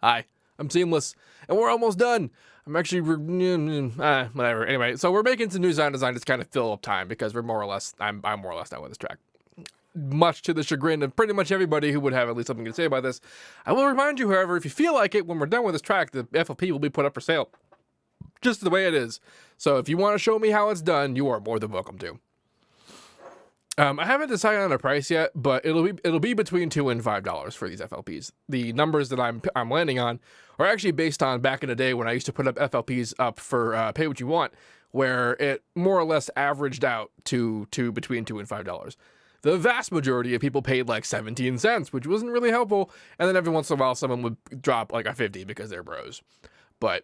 Hi, I'm Seamless, and we're almost done. I'm actually, whatever. Anyway, so we're making some new sound design to kind of fill up time because we're more or less, I'm more or less done with this track. Much to the chagrin of pretty much everybody who would have at least something to say about this. I will remind you, however, if you feel like it, when we're done with this track, the FLP will be put up for sale. Just the way it is. So if you want to show me how it's done, you are more than welcome to. I haven't decided on a price yet, but it'll be between $2 and $5 for these FLPs. The numbers that I'm landing on are actually based on back in the day when I used to put up FLPs up for pay what you want, where it more or less averaged out to between $2 and $5. The vast majority of people paid like 17 cents, which wasn't really helpful. And then every once in a while, someone would drop like a 50 because they're bros. But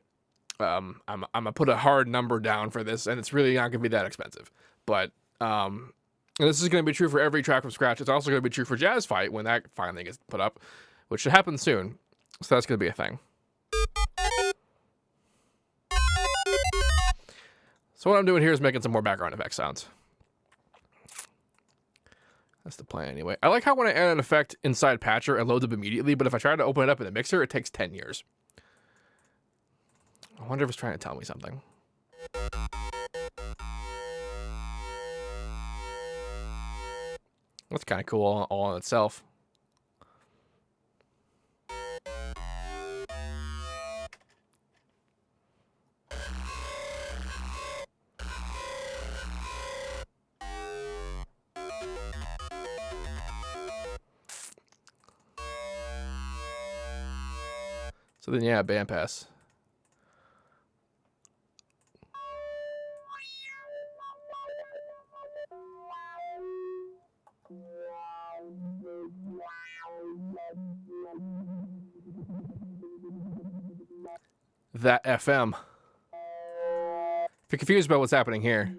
I'm gonna put a hard number down for this, and it's really not gonna be that expensive. But and this is going to be true for every track from scratch. It's also going to be true for Jazz Fight when that finally gets put up, which should happen soon. So that's going to be a thing. So what I'm doing here is making some more background effect sounds. That's the plan anyway. I like how when I add an effect inside Patcher, it loads up immediately, but if I try to open it up in the mixer, it takes 10 years. I wonder if it's trying to tell me something. That's kind of cool all in itself. So then, yeah, bandpass. That FM. If you're confused about what's happening here,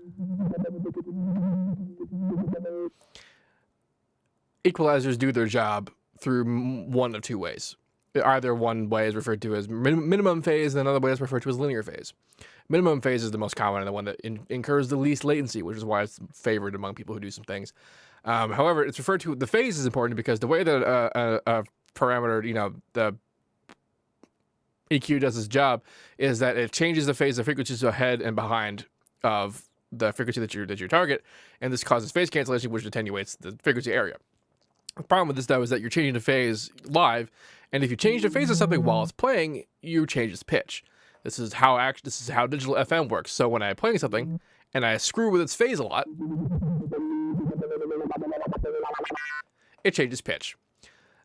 equalizers do their job through one of two ways. Either one way is referred to as minimum phase, and another way is referred to as linear phase. Minimum phase is the most common and the one that incurs the least latency, which is why it's favored among people who do some things. However, it's referred to, the phase is important because the way that a parameter, you know, the EQ does its job is that it changes the phase of frequencies ahead and behind of the frequency that you target, and this causes phase cancellation, which attenuates the frequency area. The problem with this, though, is that you're changing the phase live, and if you change the phase of something while it's playing, you change its pitch. This is how digital FM works. So when I'm playing something and I screw with its phase a lot, it changes pitch.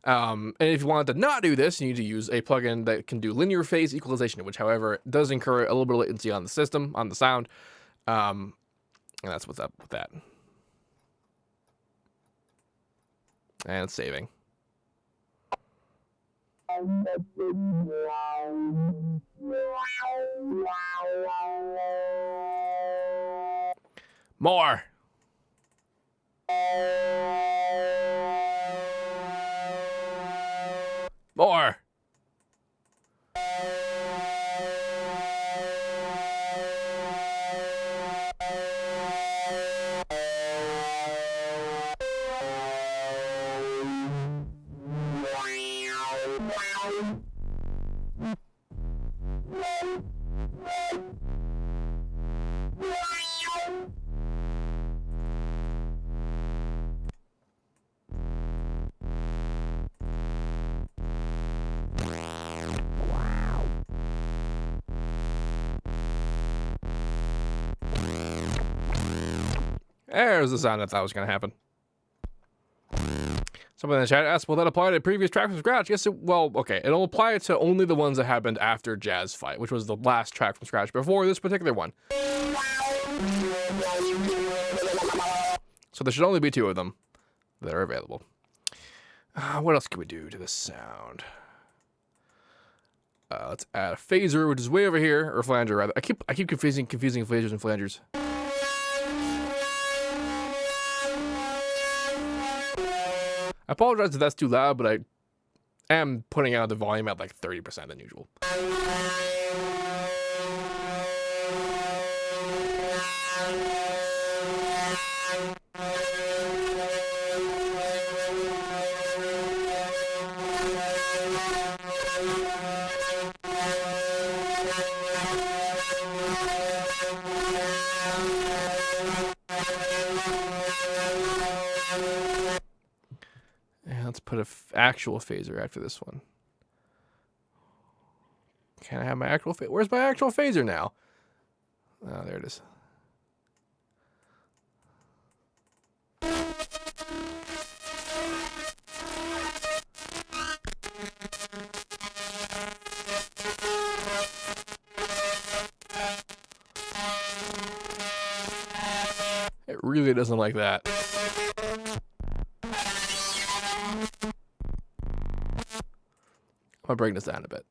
And if you want to not do this, you need to use a plugin that can do linear phase equalization, which, however, does incur a little bit of latency on the system, on the sound. And that's what's up with that. And it's saving. More. More. There's the sound I thought was going to happen. Someone in the chat asked, will that apply to previous tracks from scratch? Yes, well, okay. It'll apply to only the ones that happened after Jazz Fight, which was the last track from scratch before this particular one. So there should only be 2 of them that are available. What else can we do to this sound? Let's add a phaser, which is way over here, or flanger rather. I keep confusing phasers and flangers. I apologize if that's too loud, but I am putting out the volume at like 30% than usual. And let's put a actual phaser after this one. Can I have my actual phaser? Where's my actual phaser now? Oh, there it is. It really doesn't like that. I'm gonna bring this down a bit.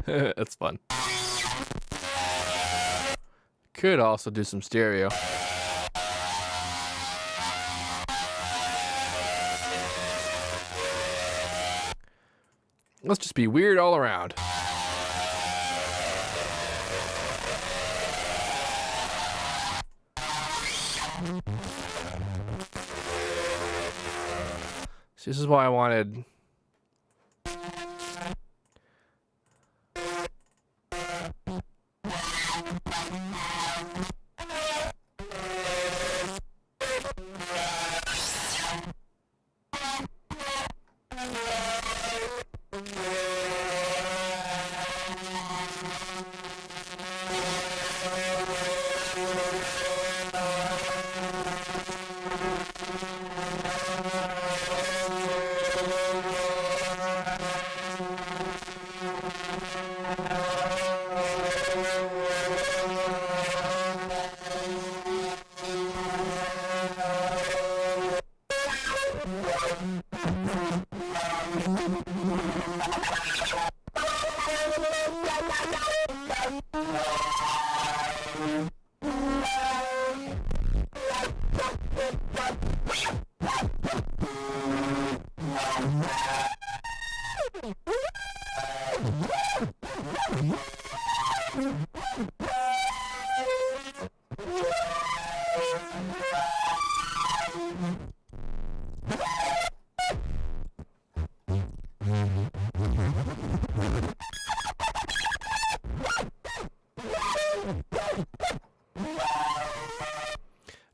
That's fun. Could also do some stereo. Let's just be weird all around. So this is why I wanted...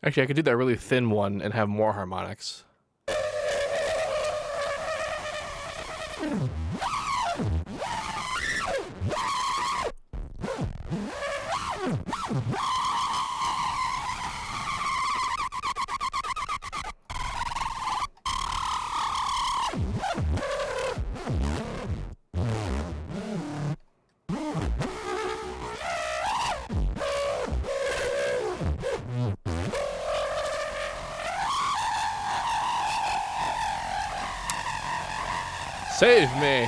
Actually, I could do that really thin one and have more harmonics. Save me.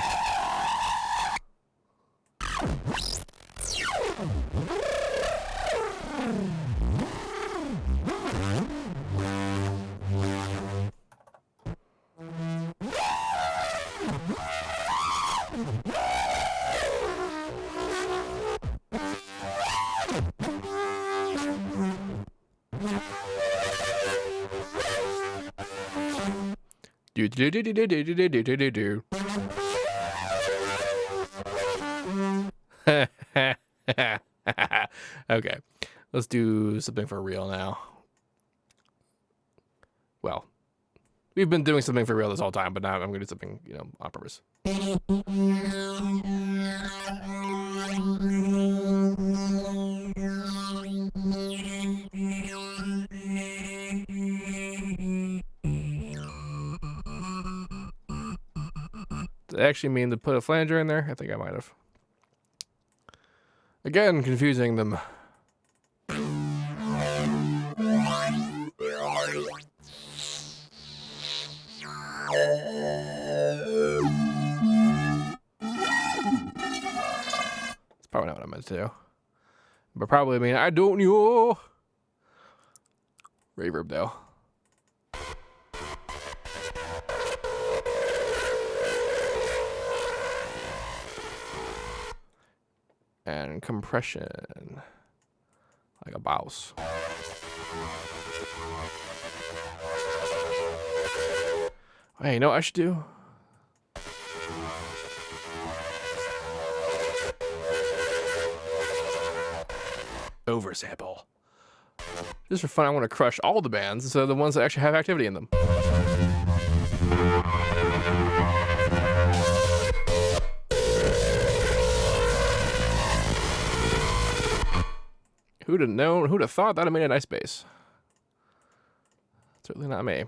Do do do do do do do do do do do. Okay, let's do something for real now. Well, we've been doing something for real this whole time, but now I'm gonna do something, you know, on purpose. Did I actually mean to put a flanger in there? I think I might have. Again, confusing them. It's probably not what I meant to do. But probably, I mean, I don't know. Reverb, though. and compression, like a mouse. Hey, you know what I should do? Oversample. Just for fun, I want to crush all the bands instead of the ones that actually have activity in them. Who'd have known? Who'd have thought that'd have made a nice bass? Certainly not me.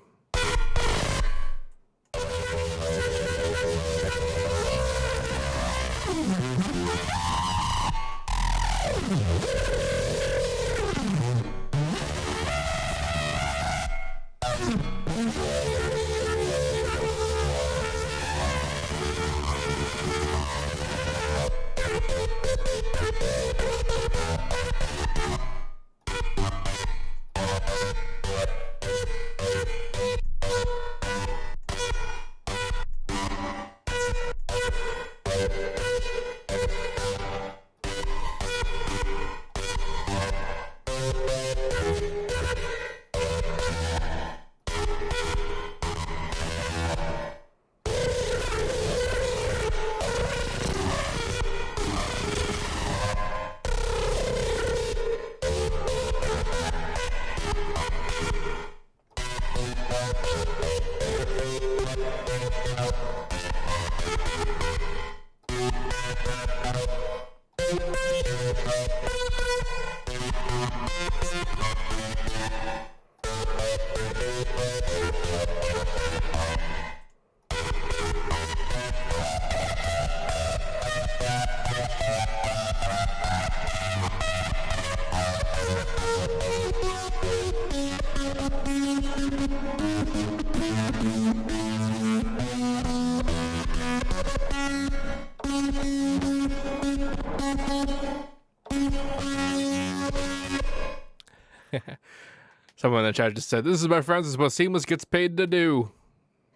Someone in the chat just said, "This is, my friends, is what Seamless gets paid to do."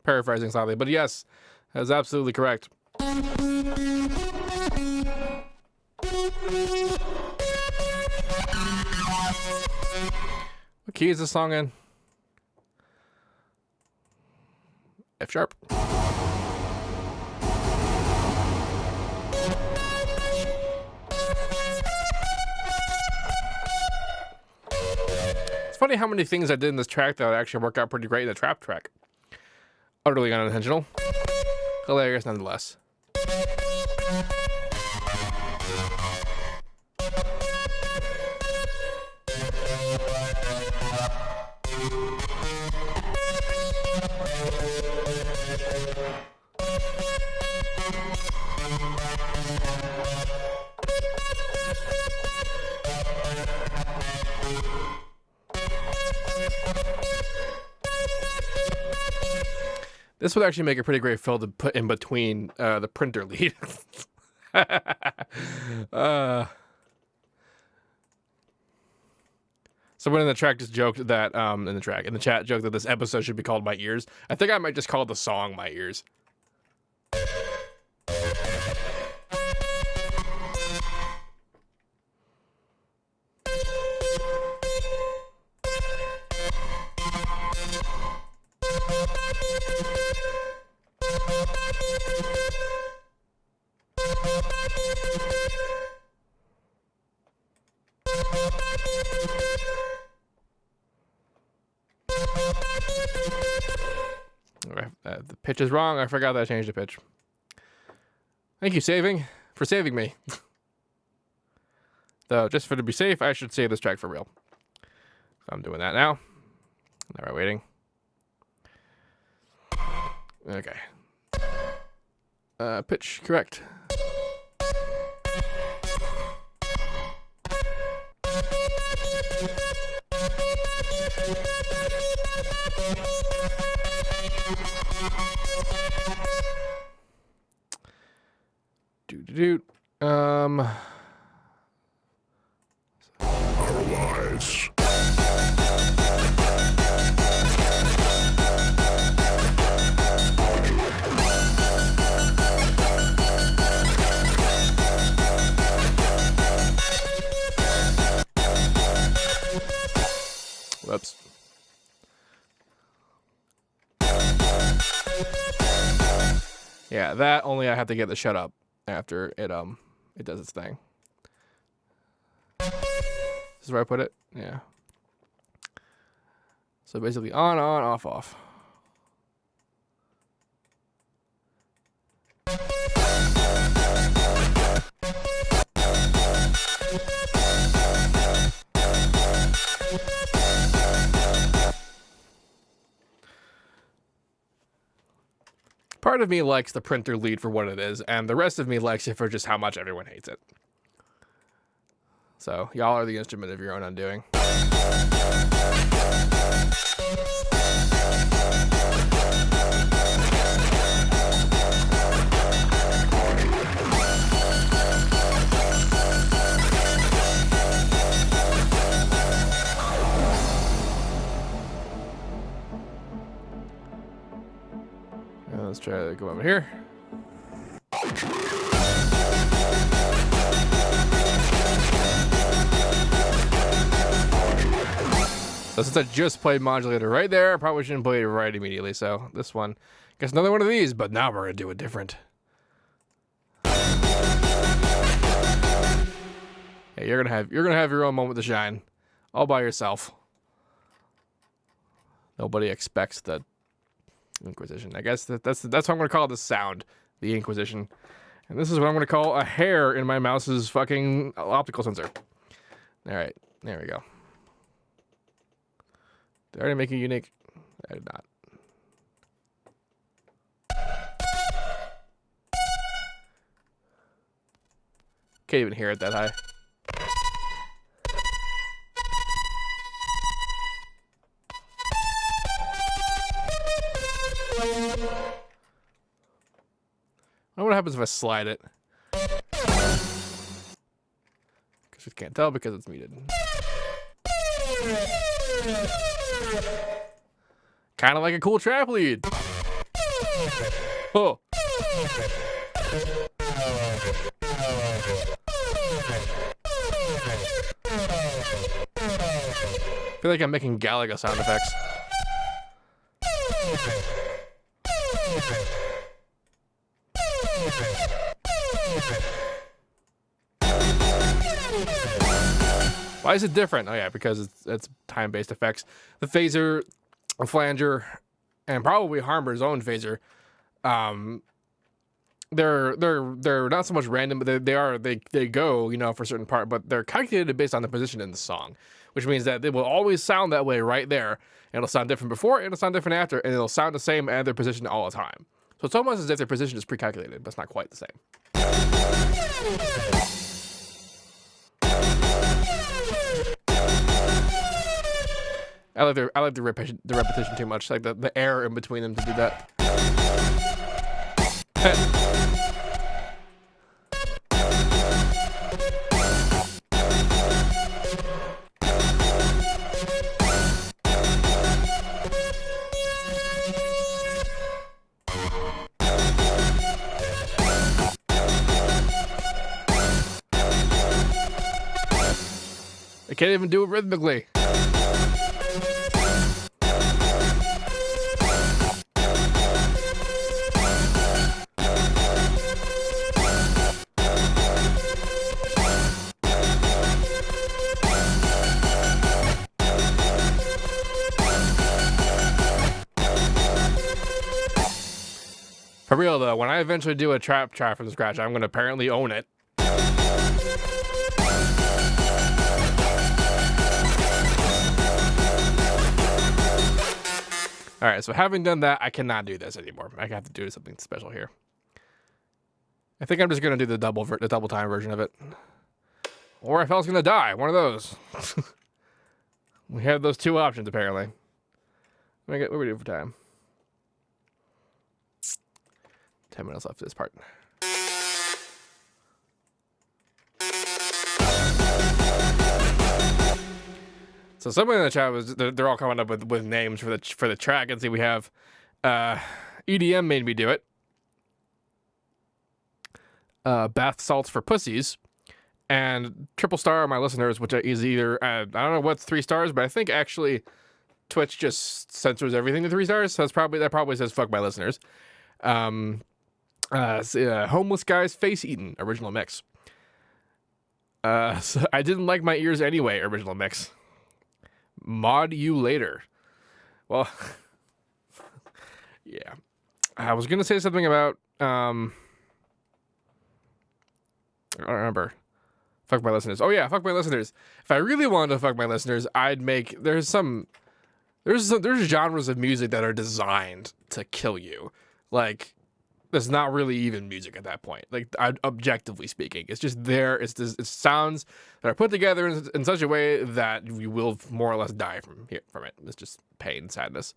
Paraphrasing slightly, but yes, that's absolutely correct. What key is this song in? F sharp. It's funny how many things I did in this track that would actually work out pretty great in the trap track. Utterly unintentional. Hilarious nonetheless. This would actually make a pretty great fill to put in between the printer lead. Someone in the track just joked that in the chat joked that this episode should be called My Ears. I think I might just call the song My Ears. The pitch is wrong. I forgot that I changed the pitch. Thank you, for saving me. Though, just for to be safe, I should save this track for real. So I'm doing that now. Now we're waiting. Okay. Pitch correct. Our lives. Yeah, that only I have to get the shut up after it does its thing. This is where I put it? Yeah. So basically on, off, off. Part of me likes the printer lead for what it is, and the rest of me likes it for just how much everyone hates it. So, y'all are the instrument of your own undoing. Let's try to go over here. So since I just played modulator right there, I probably shouldn't play it right immediately. So this one, guess another one of these, but now we're gonna do it different. Yeah, you're gonna have your own moment to shine, all by yourself. Nobody expects the Inquisition. I guess that's what I'm gonna call this sound, the Inquisition. And this is what I'm gonna call a hair in my mouse's fucking optical sensor. All right, there we go. Did I already make it unique? I did not. Can't even hear it that high. I wonder what happens if I slide it. Because you can't tell because it's muted. Kind of like a cool trap lead. Oh. I feel like I'm making Galaga sound effects. Why is it different? Oh yeah, because it's time-based effects. The phaser, a flanger, and probably Harmer's own phaser. They're not so much random, but they go, you know, for a certain part, but they're calculated based on the position in the song, which means that they will always sound that way right there. And it'll sound different before, it'll sound different after, and it'll sound the same at their position all the time. So it's almost as if their position is pre-calculated, but it's not quite the same. I like the repetition too much, like the air in between them to do that. I can't even do it rhythmically. For real though, when I eventually do a trap from scratch, I'm gonna apparently own it. All right, so having done that, I cannot do this anymore. I have to do something special here. I think I'm just gonna do the double time version of it, or if I was gonna die, one of those. We have those two options apparently. What are we doing for time? 10 minutes left for this part. So someone in the chat was they're all coming up with names for the track, and see we have EDM made me do it. Bath salts for pussies, and triple star on my listeners, which is either I don't know what's 3 stars, but I think actually Twitch just censors everything to 3 stars, so that probably says fuck my listeners. Homeless Guy's Face Eaten, original mix. So I didn't like my ears anyway, original mix. Mod you later. Well, yeah. I was gonna say something about I don't remember. Fuck my listeners. Oh yeah, fuck my listeners. If I really wanted to fuck my listeners, I'd make there's genres of music that are designed to kill you. Like, there's not really even music at that point. Like, objectively speaking, it's just there. It's sounds that are put together in such a way that you will more or less die from it. It's just pain, sadness.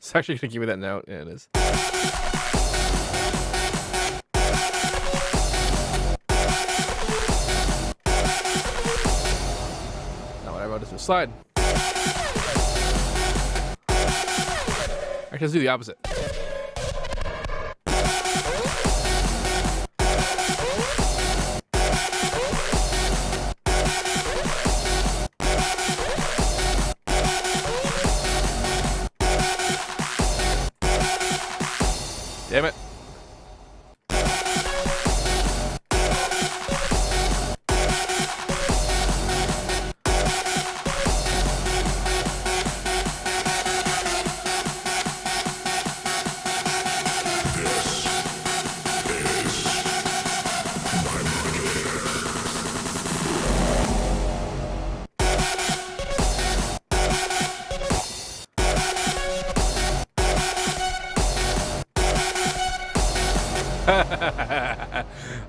It's actually gonna give me that note. Yeah, it is. Now what I wrote is a slide. Actually, let's do the opposite. Damn it.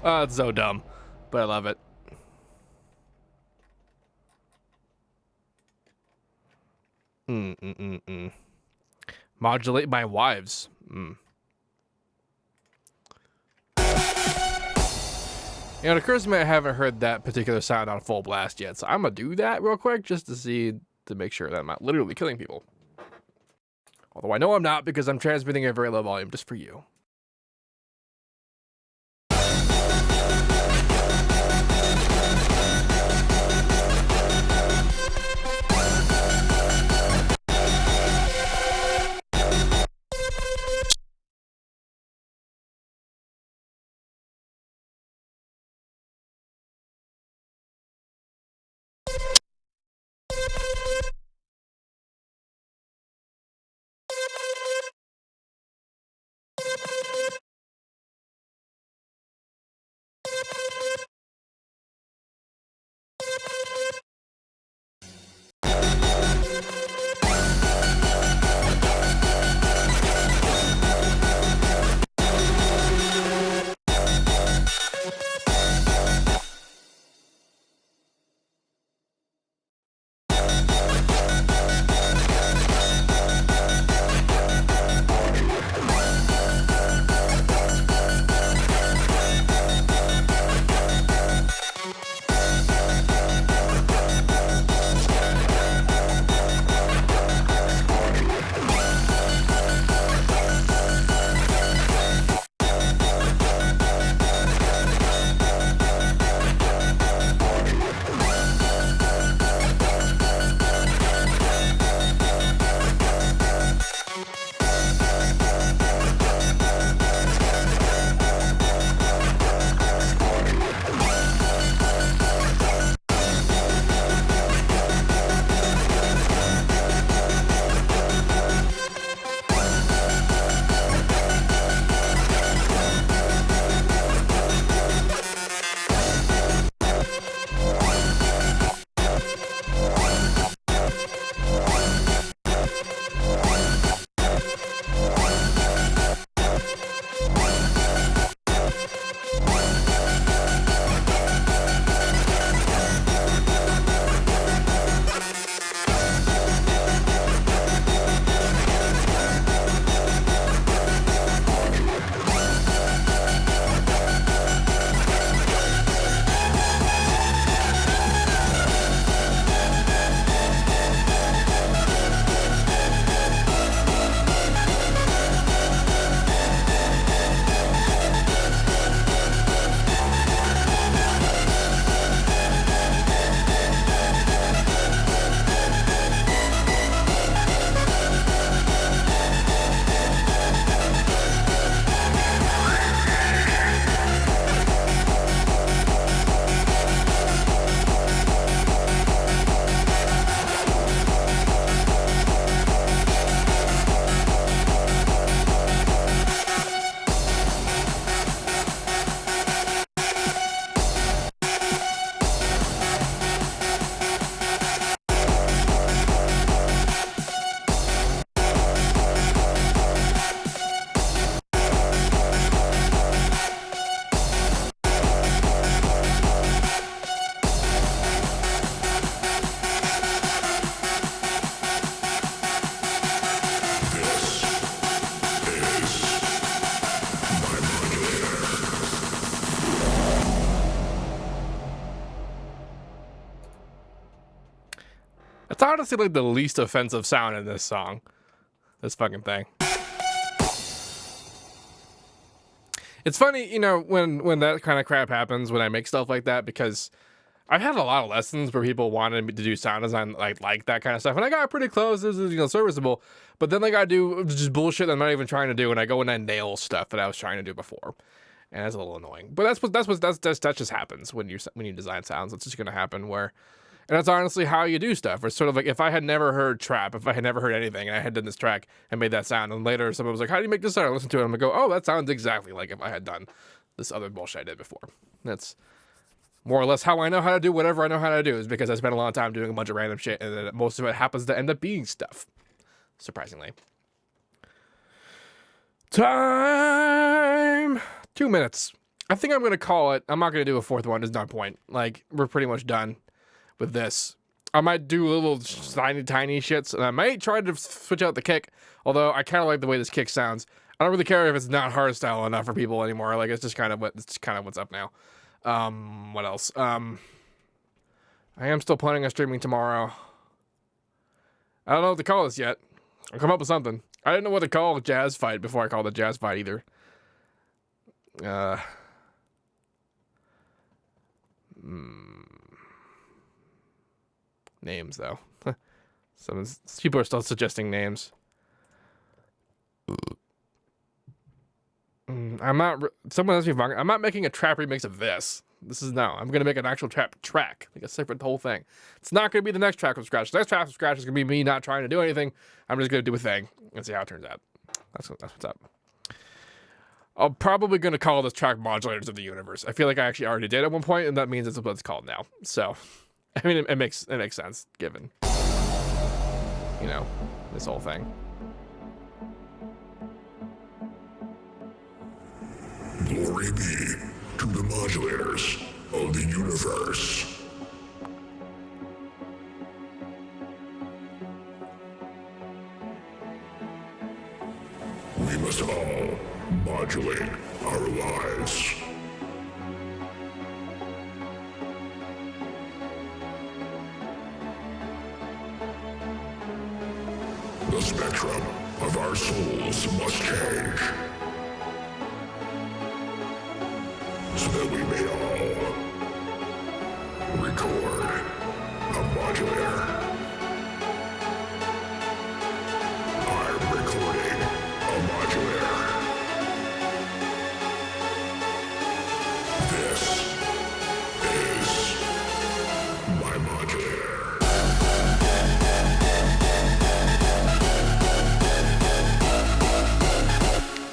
Oh, it's so dumb, but I love it. Modulate my wives. You know, it occurs to me I haven't heard that particular sound on full blast yet, so I'm gonna do that real quick just to make sure that I'm not literally killing people. Although I know I'm not, because I'm transmitting at a very low volume just for you. It's honestly like the least offensive sound in this song. This fucking thing. It's funny, you know, when that kind of crap happens, when I make stuff like that, because I've had a lot of lessons where people wanted me to do sound design like that kind of stuff, and I got pretty close. This is, you know, serviceable, but then like I do just bullshit I'm not even trying to do, and I go and I nail stuff that I was trying to do before, and it's a little annoying. But that just happens when you design sounds. It's just gonna happen where, and that's honestly how you do stuff. It's sort of like if I had never heard trap, if I had never heard anything, and I had done this track and made that sound, and later someone was like, "How do you make this sound?" I listen to it, and I'm gonna go, "Oh, that sounds exactly like if I had done this other bullshit I did before." That's more or less how I know how to do whatever I know how to do, is because I spent a lot of time doing a bunch of random shit, and then most of it happens to end up being stuff. Surprisingly. Time! 2 minutes. I think I'm going to call it. I'm not going to do a fourth one. There's no point. Like, we're pretty much done with this. I might do little tiny shits, and I might try to switch out the kick, although I kind of like the way this kick sounds. I don't really care if it's not hardstyle enough for people anymore. Like, it's just kind of what's up now. What else? I am still planning on streaming tomorrow. I don't know what to call this yet. I'll come up with something. I didn't know what to call a jazz fight before I called it jazz fight either. Names though. Some people are still suggesting names. Someone else. I'm not making a trap remix of this. I'm gonna make an actual trap track, like a separate whole thing. It's not gonna be the next track from scratch. The next track from scratch is gonna be me not trying to do anything. I'm just gonna do a thing and see how it turns out. That's what's up. I'm probably gonna call this track "Modulators of the Universe." I feel like I actually already did at one point, and that means it's what it's called now. So, I mean, it makes sense given, you know, this whole thing. Glory be to the modulators of the universe. We must all modulate our lives. The spectrum of our souls must change, so that we may all record a modulator. I'm recording a modulator. This is my modulator.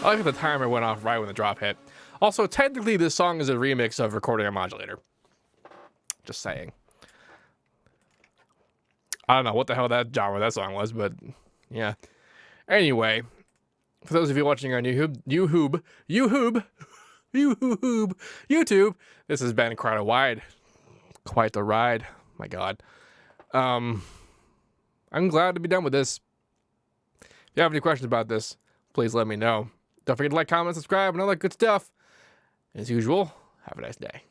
I like that the timer went off right when the drop hit. Also, technically, this song is a remix of Recording a Modulator. Just saying. I don't know what the hell that genre that song was, but yeah. Anyway, for those of you watching on YouTube, this has been quite a ride. Quite the ride. My God. I'm glad to be done with this. If you have any questions about this, please let me know. Don't forget to like, comment, subscribe, and all that good stuff. As usual, have a nice day.